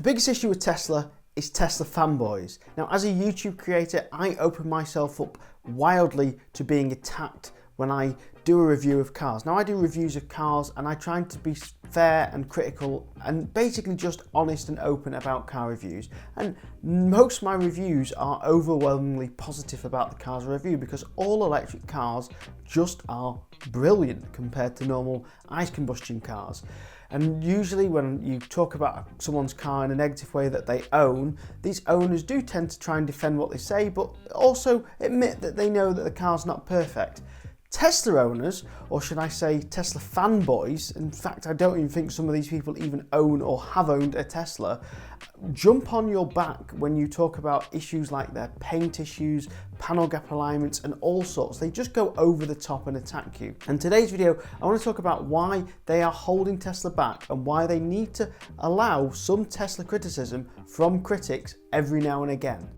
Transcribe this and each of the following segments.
The biggest issue with Tesla is Tesla fanboys. Now, as a YouTube creator, I open myself up wildly to being attacked when I do a review of cars. Now, I do reviews of cars and I try to be fair and critical and basically just honest and open about car reviews. And most of my reviews are overwhelmingly positive about the cars I review because all electric cars just are brilliant compared to normal ICE combustion cars. And usually when you talk about someone's car in a negative way that they own, these owners do tend to try and defend what they say, but also admit that they know that the car's not perfect. Tesla owners, or should I say Tesla fanboys, in fact I don't even think some of these people even own or have owned a Tesla, jump on your back when you talk about issues like their paint issues, panel gap alignments and all sorts. They just go over the top and attack you. In today's video I want to talk about why they are holding Tesla back and why they need to allow some Tesla criticism from critics every now and again.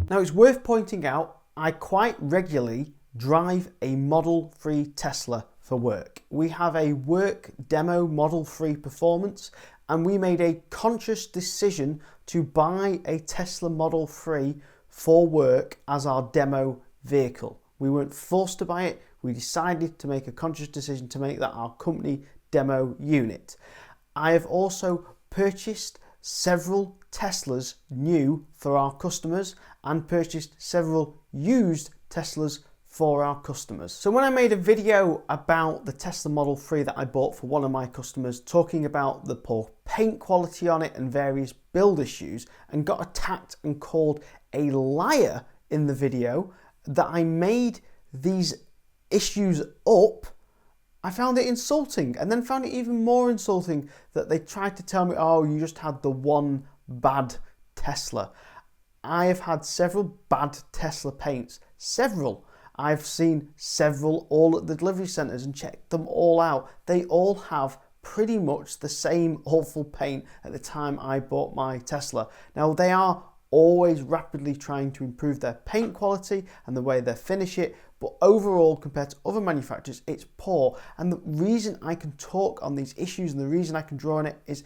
Now, it's worth pointing out, I quite regularly drive a Model 3 Tesla for work. We have a work demo Model 3 Performance, and we made a conscious decision to buy a Tesla Model 3 for work as our demo vehicle. We weren't forced to buy it, we decided to make a conscious decision to make that our company demo unit. I have also purchased several Teslas new for our customers and purchased several used Teslas for our customers. So when I made a video about the Tesla Model 3 that I bought for one of my customers, talking about the poor paint quality on it and various build issues, and got attacked and called a liar in the video that I made these issues up, I found it insulting, and then found it even more insulting that they tried to tell me, oh, you just had the one bad Tesla. I have had several bad Tesla paints, several. I've seen several all at the delivery centres and checked them all out. They all have pretty much the same awful paint at the time I bought my Tesla. Now, they are always rapidly trying to improve their paint quality and the way they finish it, but overall, compared to other manufacturers, it's poor. And the reason I can talk on these issues and the reason I can draw on it is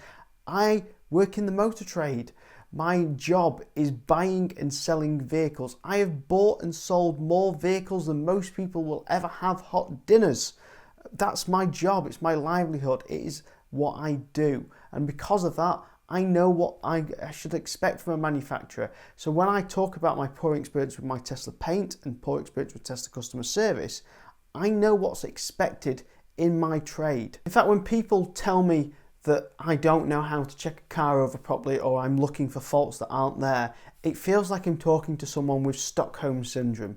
I work in the motor trade. My job is buying and selling vehicles. I have bought and sold more vehicles than most people will ever have hot dinners. That's my job, it's my livelihood, it is what I do. And because of that, I know what I should expect from a manufacturer. So when I talk about my poor experience with my Tesla paint and poor experience with Tesla customer service, I know what's expected in my trade. In fact, when people tell me that I don't know how to check a car over properly or I'm looking for faults that aren't there, it feels like I'm talking to someone with Stockholm Syndrome.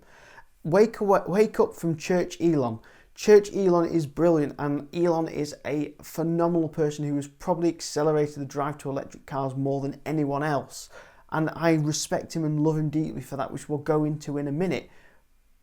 Wake up from Church Elon. Church Elon is brilliant, and Elon is a phenomenal person who has probably accelerated the drive to electric cars more than anyone else. And I respect him and love him deeply for that, which we'll go into in a minute.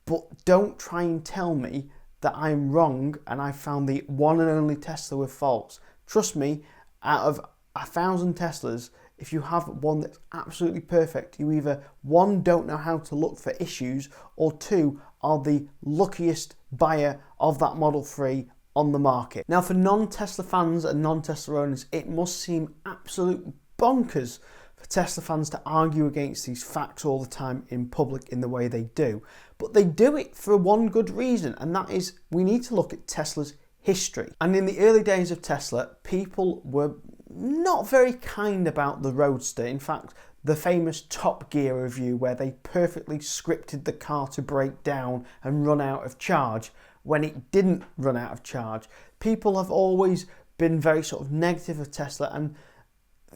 But don't try and tell me that I'm wrong and I found the one and only Tesla with faults. Trust me, out of 1,000 Teslas, if you have one that's absolutely perfect, you either, one, don't know how to look for issues, or two, are the luckiest buyer of that Model 3 on the market. Now, for non-Tesla fans and non-Tesla owners, it must seem absolute bonkers for Tesla fans to argue against these facts all the time in public in the way they do. But they do it for one good reason, and that is we need to look at Tesla's history. And in the early days of Tesla, people were not very kind about the Roadster. In fact, the famous Top Gear review where they perfectly scripted the car to break down and run out of charge when it didn't run out of charge. People have always been very sort of negative of Tesla, and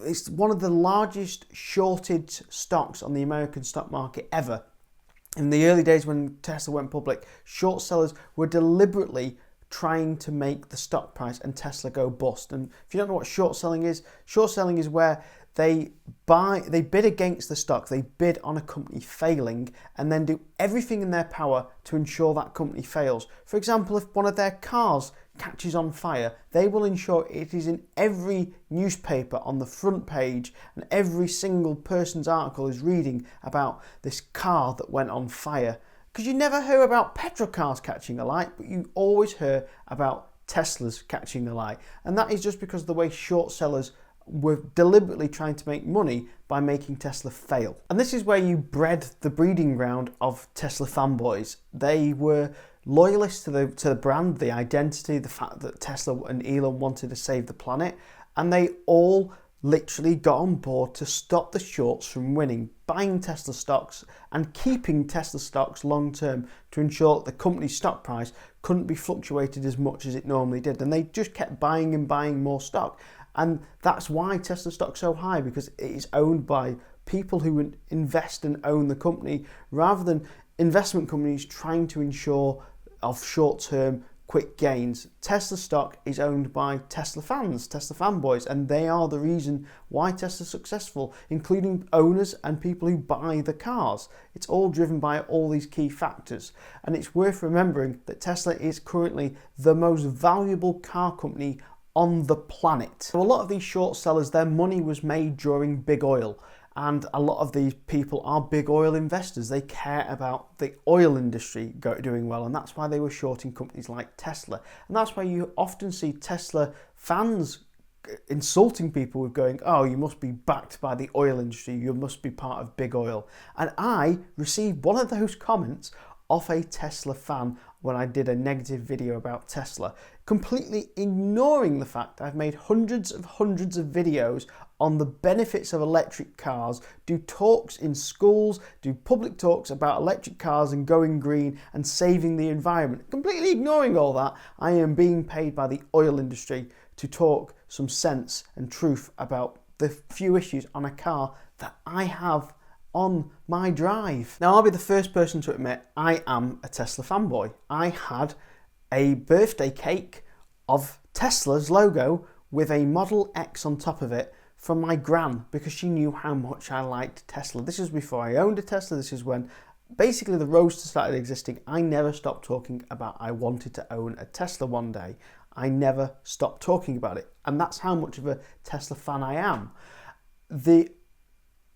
it's one of the largest shorted stocks on the American stock market ever. In the early days when Tesla went public, short sellers were deliberately trying to make the stock price and Tesla go bust. And if you don't know what short selling is where they bid against the stock, they bid on a company failing and then do everything in their power to ensure that company fails. For example, if one of their cars catches on fire, they will ensure it is in every newspaper on the front page and every single person's article is reading about this car that went on fire. Because you never hear about petrol cars catching alight, but you always hear about Tesla's catching the light. And that is just because of the way short sellers were deliberately trying to make money by making Tesla fail. And this is where you bred the breeding ground of Tesla fanboys. They were loyalists to the brand, the identity, the fact that Tesla and Elon wanted to save the planet, and they all literally got on board to stop the shorts from winning, buying Tesla stocks and keeping Tesla stocks long term to ensure that the company's stock price couldn't be fluctuated as much as it normally did. And they just kept buying and buying more stock. And that's why Tesla stock's so high, because it is owned by people who invest and own the company, rather than investment companies trying to ensure of short-term quick gains. Tesla stock is owned by Tesla fans, Tesla fanboys, and they are the reason why Tesla's successful, including owners and people who buy the cars. It's all driven by all these key factors. And it's worth remembering that Tesla is currently the most valuable car company on the planet. So a lot of these short sellers, their money was made during big oil. And a lot of these people are big oil investors. They care about the oil industry doing well, and that's why they were shorting companies like Tesla. And that's why you often see Tesla fans insulting people with going, oh, you must be backed by the oil industry, you must be part of big oil. And I received one of those comments off a Tesla fan when I did a negative video about Tesla, completely ignoring the fact I've made hundreds of videos on the benefits of electric cars, do talks in schools, do public talks about electric cars and going green and saving the environment. Completely ignoring all that, I am being paid by the oil industry to talk some sense and truth about the few issues on a car that I have on my drive. Now, I'll be the first person to admit I am a Tesla fanboy. I had a birthday cake of Tesla's logo with a Model X on top of it from my gran, because she knew how much I liked Tesla. This was before I owned a Tesla. This is when basically the Roadster started existing. I never stopped talking about I wanted to own a Tesla one day. I never stopped talking about it. And that's how much of a Tesla fan I am. The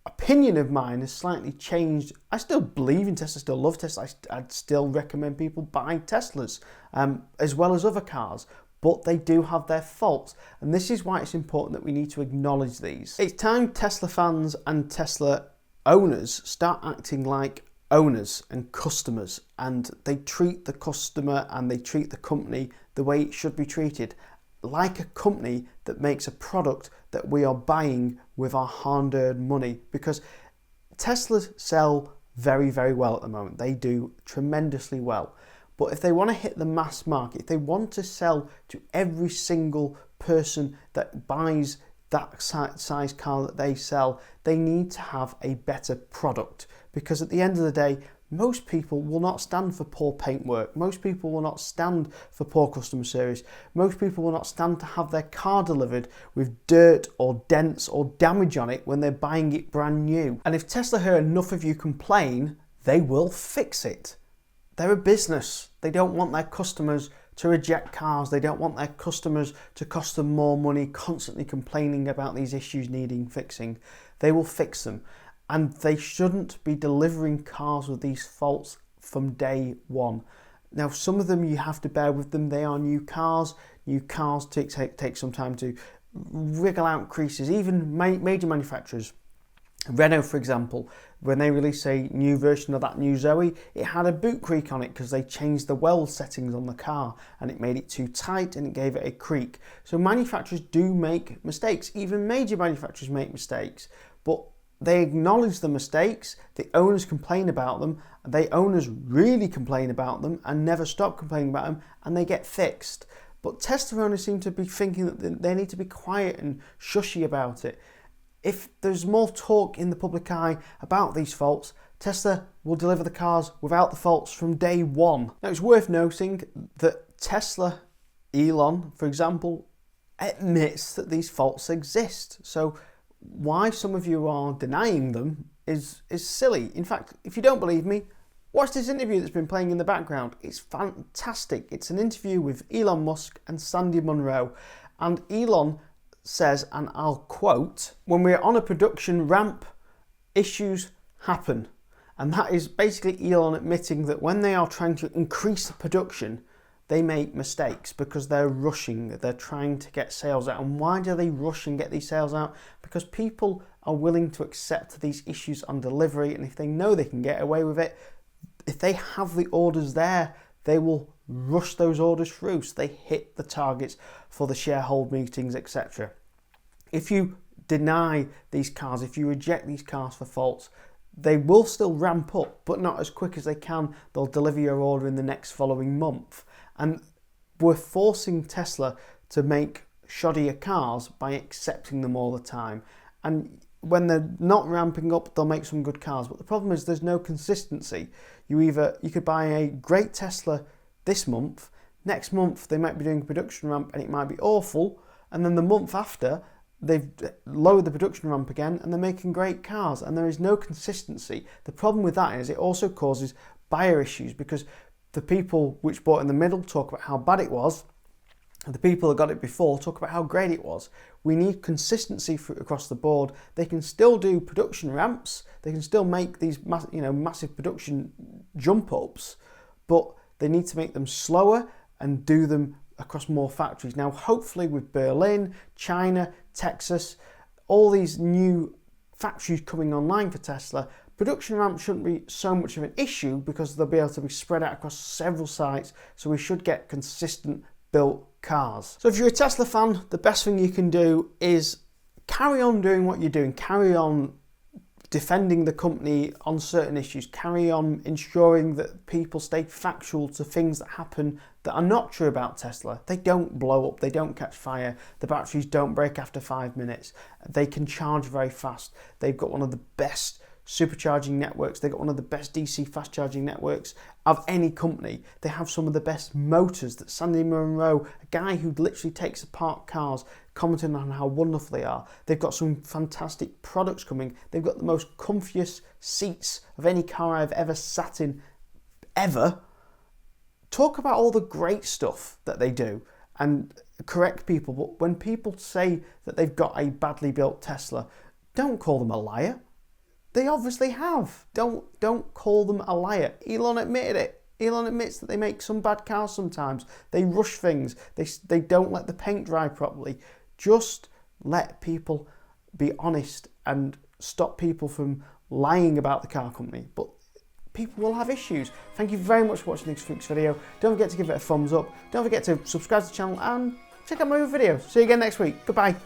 opinion of mine has slightly changed. I still believe in Tesla, still love Tesla. I'd still recommend people buy Teslas as well as other cars, but they do have their faults. And this is why it's important that we need to acknowledge these. It's time Tesla fans and Tesla owners start acting like owners and customers, and they treat the customer and they treat the company the way it should be treated, like a company that makes a product that we are buying with our hard-earned money. Because Teslas sell very, very well at the moment. They do tremendously well. But if they want to hit the mass market, if they want to sell to every single person that buys that size car that they sell, they need to have a better product. Because at the end of the day, most people will not stand for poor paintwork. Most people will not stand for poor customer service. Most people will not stand to have their car delivered with dirt or dents or damage on it when they're buying it brand new. And if Tesla hear enough of you complain, they will fix it. They're a business. They don't want their customers to reject cars. They don't want their customers to cost them more money, constantly complaining about these issues needing fixing. They will fix them. And they shouldn't be delivering cars with these faults from day one. Now, some of them you have to bear with them. They are new cars. New cars take some time to wriggle out creases. Even major manufacturers, Renault, for example, when they released a new version of that new Zoe, it had a boot creak on it because they changed the weld settings on the car and it made it too tight and it gave it a creak. So manufacturers do make mistakes. Even major manufacturers make mistakes, but they acknowledge the mistakes, the owners complain about them, the owners really complain about them and never stop complaining about them, and they get fixed. But Tesla owners seem to be thinking that they need to be quiet and shushy about it. If there's more talk in the public eye about these faults, Tesla will deliver the cars without the faults from day one. Now, it's worth noting that Tesla, Elon, for example, admits that these faults exist. So why some of you are denying them is silly. In fact, if you don't believe me, watch this interview that's been playing in the background. It's fantastic. It's an interview with Elon Musk and Sandy Munro. And Elon says, and I'll quote, "When we're on a production ramp, issues happen." And that is basically Elon admitting that when they are trying to increase the production, they make mistakes because they're rushing, they're trying to get sales out. And why do they rush and get these sales out? Because people are willing to accept these issues on delivery, and if they know they can get away with it, if they have the orders there, they will rush those orders through so they hit the targets for the shareholder meetings, etc. If you deny these cars, if you reject these cars for faults, they will still ramp up, but not as quick as they can. They'll deliver your order in the next following month. And we're forcing Tesla to make shoddier cars by accepting them all the time. And when they're not ramping up, they'll make some good cars. But the problem is there's no consistency. You could buy a great Tesla this month, next month they might be doing a production ramp and it might be awful, and then the month after they've lowered the production ramp again and they're making great cars, and there is no consistency. The problem with that is it also causes buyer issues, because the people which bought in the middle talk about how bad it was, and the people that got it before talk about how great it was. We need consistency across the board. They can still do production ramps, they can still make these massive production jump ups, but they need to make them slower and do them across more factories. Now, hopefully with Berlin, China, Texas, all these new factories coming online for Tesla, production ramps shouldn't be so much of an issue because they'll be able to be spread out across several sites, so we should get consistent built cars. So if you're a Tesla fan, the best thing you can do is carry on doing what you're doing, carry on defending the company on certain issues, carry on ensuring that people stay factual to things that happen that are not true about Tesla. They don't blow up, they don't catch fire, the batteries don't break after 5 minutes, they can charge very fast, they've got one of the best supercharging networks, they've got one of the best DC fast charging networks of any company. They have some of the best motors that Sandy Munro, a guy who literally takes apart cars, commenting on how wonderful they are. They've got some fantastic products coming. They've got the most comfiest seats of any car I've ever sat in, ever. Talk about all the great stuff that they do and correct people. But when people say that they've got a badly built Tesla, don't call them a liar. They obviously have. Don't call them a liar. Elon admitted it. Elon admits that they make some bad cars sometimes. They rush things. They don't let the paint dry properly. Just let people be honest and stop people from lying about the car company. But people will have issues. Thank you very much for watching this week's video. Don't forget to give it a thumbs up. Don't forget to subscribe to the channel and check out my other videos. See you again next week. Goodbye.